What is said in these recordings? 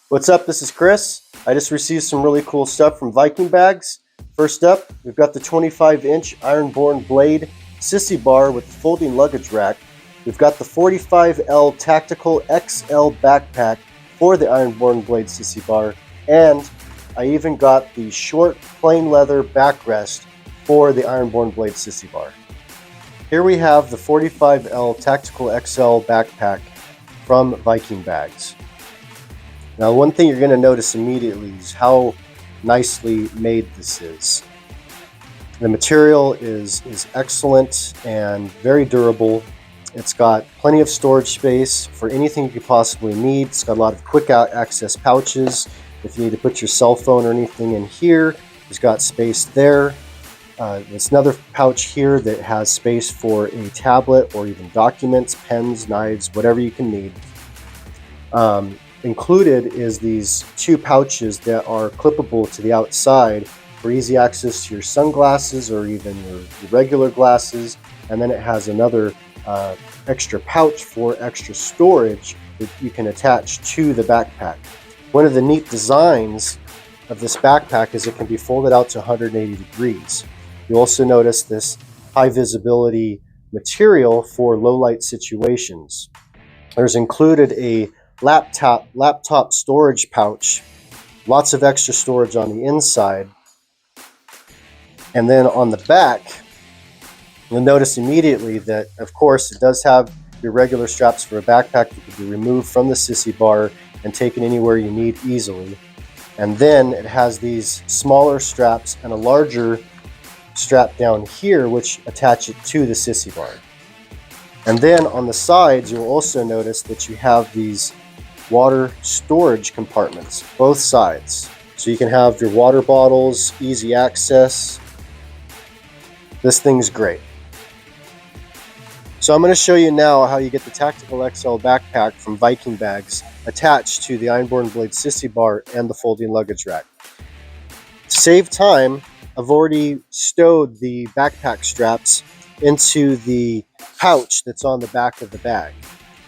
What's up? This is Chris. I just received some really cool stuff from Viking Bags. First up, we've got the 25-inch iron-borne blade Sissy Bar with folding luggage rack. We've got the 45L Tactical XL Backpack for the iron-borne blade Sissy Bar, and I even got the short plain leather backrest for the iron-borne blade Sissy Bar. Here we have the 45L Tactical XL Backpack from Viking Bags. Now, one thing you're going to notice immediately is how nicely made this is. The material is excellent and very durable. It's got plenty of storage space for anything you could possibly need. It's got a lot of quick access pouches. If you need to put your cell phone or anything in here, it's got space there. There's another pouch here that has space for a tablet or even documents, pens, knives, whatever you can need. Included is these two pouches that are clippable to the outside for easy access to your sunglasses or even your regular glasses. And then it has another extra pouch for extra storage that you can attach to the backpack. One of the neat designs of this backpack is it can be folded out to 180 degrees. You also notice this high visibility material for low light situations. There's included a laptop storage pouch, lots of extra storage on the inside. And then on the back, you'll notice immediately that, of course, it does have your regular straps for a backpack that can be removed from the Sissy Bar and taken anywhere you need easily. And then it has these smaller straps and a larger strap down here, which attach it to the Sissy Bar. And then on the sides, you'll also notice that you have these water storage compartments, both sides. So you can have your water bottles, easy access. This thing's great. So I'm going to show you now how you get the Tactical XL Backpack from Viking Bags attached to the iron-borne blade Sissy Bar and the folding luggage rack. To save time, I've already stowed the backpack straps into the pouch that's on the back of the bag.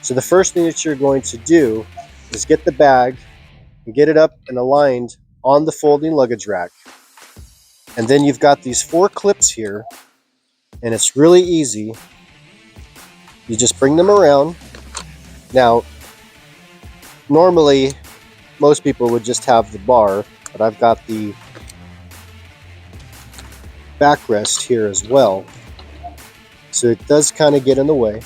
So the first thing that you're going to do is get the bag and get it up and aligned on the folding luggage rack. And then you've got these 4 clips here, and it's really easy. You just bring them around. Now, normally most people would just have the bar, but I've got the backrest here as well. So it does kind of get in the way,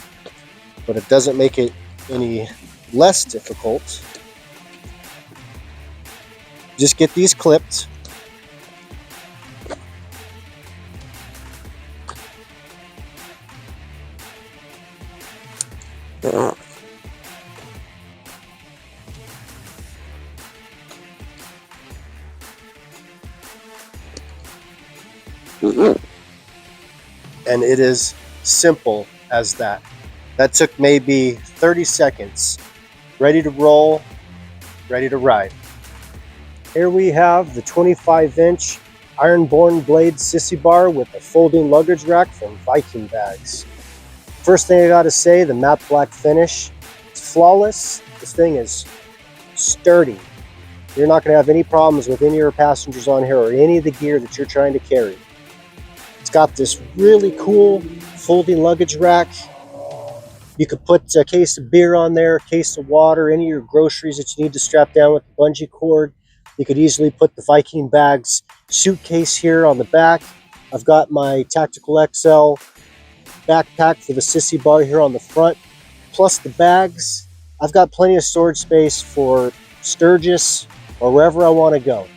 but it doesn't make it any less difficult. Just get these clipped. And it is simple as that. That took maybe 30 seconds. Ready to roll, ready to ride. Here we have the 25-inch iron-borne blade Sissy Bar with a folding luggage rack from Viking Bags. First thing I gotta say, the matte black finish, it's flawless. This thing is sturdy. You're not gonna have any problems with any of your passengers on here or any of the gear that you're trying to carry. It's got this really cool folding luggage rack. You could put a case of beer on there, a case of water, any of your groceries that you need to strap down with the bungee cord. You could easily put the Viking Bags suitcase here on the back. I've got my Tactical XL backpack for the Sissy Bar here on the front, plus the bags. I've got plenty of storage space for Sturgis or wherever I want to go.